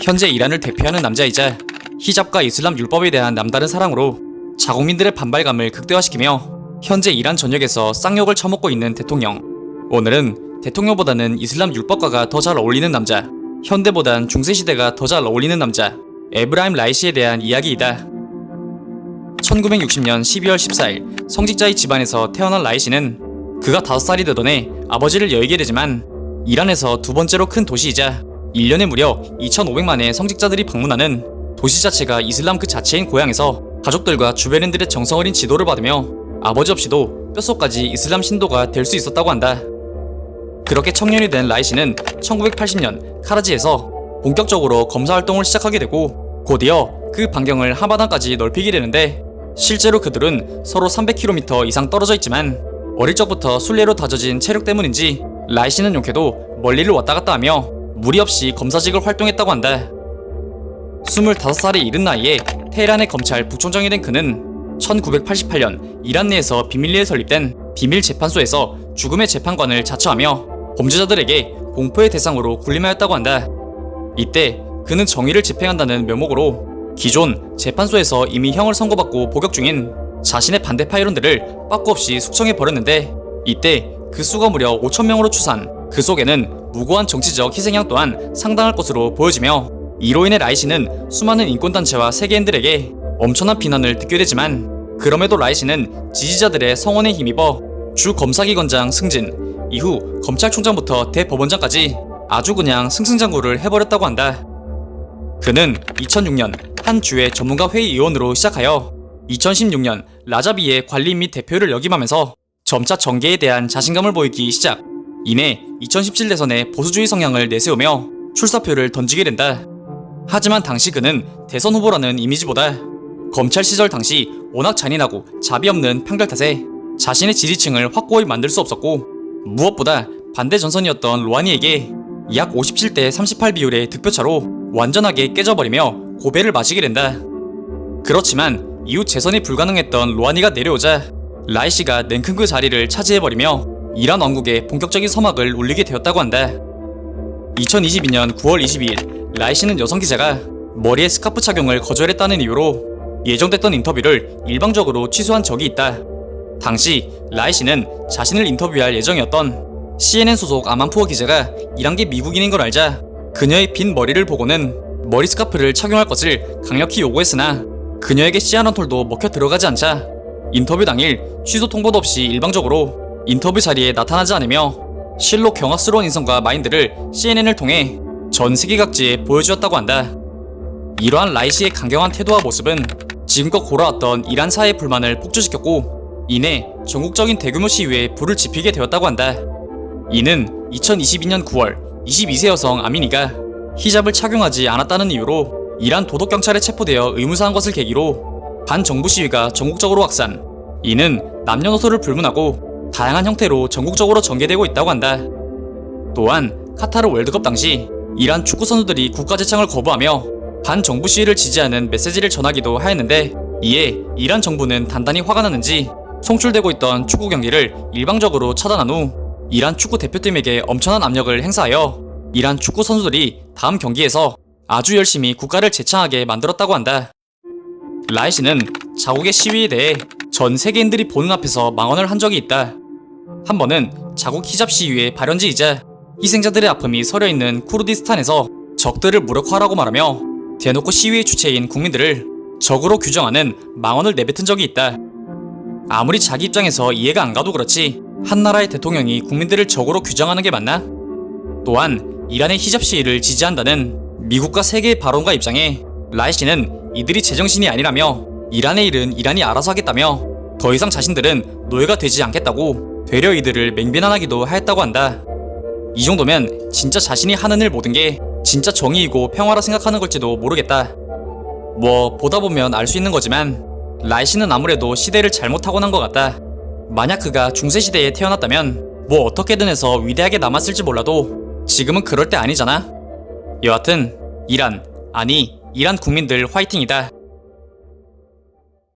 현재 이란을 대표하는 남자이자 히잡과 이슬람 율법에 대한 남다른 사랑으로 자국민들의 반발감을 극대화시키며 현재 이란 전역에서 쌍욕을 처먹고 있는 대통령. 오늘은 대통령보다는 이슬람 율법가가 더 잘 어울리는 남자, 현대보단 중세시대가 더 잘 어울리는 남자 에브라임 라이시에 대한 이야기이다. 1960년 12월 14일 성직자의 집안에서 태어난 라이시는 그가 5살이 되던 해 아버지를 여의게 되지만 이란에서 두 번째로 큰 도시이자 1년에 무려 2,500만의 성직자들이 방문하는 도시 자체가 이슬람 그 자체인 고향에서 가족들과 주변인들의 정성 어린 지도를 받으며 아버지 없이도 뼛속까지 이슬람 신도가 될 수 있었다고 한다. 그렇게 청년이 된 라이시는 1980년 카라지에서 본격적으로 검사 활동을 시작하게 되고 곧이어 그 반경을 하마단까지 넓히게 되는데 실제로 그들은 서로 300km 이상 떨어져 있지만 어릴 적부터 순례로 다져진 체력 때문인지 라이시는 용케도 멀리를 왔다 갔다 하며 무리 없이 검사직을 활동했다고 한다. 25살에 이른 나이에 테헤란의 검찰 부총장이 된 그는 1988년 이란 내에서 비밀리에 설립된 비밀재판소에서 죽음의 재판관을 자처하며 범죄자들에게 공포의 대상으로 군림하였다고 한다. 이때 그는 정의를 집행한다는 명목으로 기존 재판소에서 이미 형을 선고받고 복역 중인 자신의 반대파 이론들을 빠꾸 없이 숙청해버렸는데 이때 그 수가 무려 5,000명으로 추산, 그 속에는 무고한 정치적 희생양 또한 상당할 것으로 보여지며 이로 인해 라이시는 수많은 인권단체와 세계인들에게 엄청난 비난을 듣게 되지만 그럼에도 라이시는 지지자들의 성원에 힘입어 주 검사기관장 승진, 이후 검찰총장부터 대법원장까지 아주 그냥 승승장구를 해버렸다고 한다. 그는 2006년 한 주의 전문가 회의 의원으로 시작하여 2016년 라자비의 관리 및 대표를 역임하면서 점차 정계에 대한 자신감을 보이기 시작. 이내 2017 대선에 보수주의 성향을 내세우며 출사표를 던지게 된다. 하지만 당시 그는 대선 후보라는 이미지보다 검찰 시절 당시 워낙 잔인하고 자비 없는 판결 탓에 자신의 지지층을 확고히 만들 수 없었고 무엇보다 반대 전선이었던 로하니에게 약 57대 38 비율의 득표차로 완전하게 깨져버리며 고배를 마시게 된다. 그렇지만 이후 재선이 불가능했던 로하니가 내려오자 라이시가 냉큼 그 자리를 차지해버리며 이란 왕국에 본격적인 서막을 울리게 되었다고 한다. 2022년 9월 22일 라이시는 여성 기자가 머리에 스카프 착용을 거절했다는 이유로 예정됐던 인터뷰를 일방적으로 취소한 적이 있다. 당시 라이시는 자신을 인터뷰할 예정이었던 CNN 소속 아만푸어 기자가 이란계 미국인인 걸 알자 그녀의 빈 머리를 보고는 머리 스카프를 착용할 것을 강력히 요구했으나 그녀에게 씨앗 한 톨도 먹혀 들어가지 않자 인터뷰 당일 취소 통보도 없이 일방적으로 인터뷰 자리에 나타나지 않으며 실로 경악스러운 인성과 마인드를 CNN을 통해 전 세계 각지에 보여주었다고 한다. 이러한 라이시의 강경한 태도와 모습은 지금껏 골아왔던 이란 사회의 불만을 폭주시켰고 이내 전국적인 대규모 시위에 불을 지피게 되었다고 한다. 이는 2022년 9월 22세 여성 아미니가 히잡을 착용하지 않았다는 이유로 이란 도덕경찰에 체포되어 의무사한 것을 계기로 반정부 시위가 전국적으로 확산. 이는 남녀노소를 불문하고 다양한 형태로 전국적으로 전개되고 있다고 한다. 또한 카타르 월드컵 당시 이란 축구 선수들이 국가 제창을 거부하며 반정부 시위를 지지하는 메시지를 전하기도 하였는데 이에 이란 정부는 단단히 화가 나는지 송출되고 있던 축구 경기를 일방적으로 차단한 후 이란 축구 대표팀에게 엄청난 압력을 행사하여 이란 축구 선수들이 다음 경기에서 아주 열심히 국가를 제창하게 만들었다고 한다. 라이시는 자국의 시위에 대해 전 세계인들이 보는 앞에서 망언을 한 적이 있다. 한 번은 자국 히잡 시위의 발현지이자 희생자들의 아픔이 서려있는 쿠르디스탄에서 적들을 무력화하라고 말하며 대놓고 시위의 주체인 국민들을 적으로 규정하는 망언을 내뱉은 적이 있다. 아무리 자기 입장에서 이해가 안 가도 그렇지 한 나라의 대통령이 국민들을 적으로 규정하는 게 맞나? 또한 이란의 히잡 시위를 지지한다는 미국과 세계의 발언가 입장에 라이시는 이들이 제정신이 아니라며 이란의 일은 이란이 알아서 하겠다며 더 이상 자신들은 노예가 되지 않겠다고 되려 이들을 맹비난하기도 하였다고 한다. 이 정도면 진짜 자신이 하는 일 모든 게 진짜 정의이고 평화라 생각하는 걸지도 모르겠다. 뭐 보다 보면 알 수 있는 거지만 라이시는 아무래도 시대를 잘못 타고난 것 같다. 만약 그가 중세시대에 태어났다면 뭐 어떻게든 해서 위대하게 남았을지 몰라도 지금은 그럴 때 아니잖아. 여하튼 이란 국민들 화이팅이다.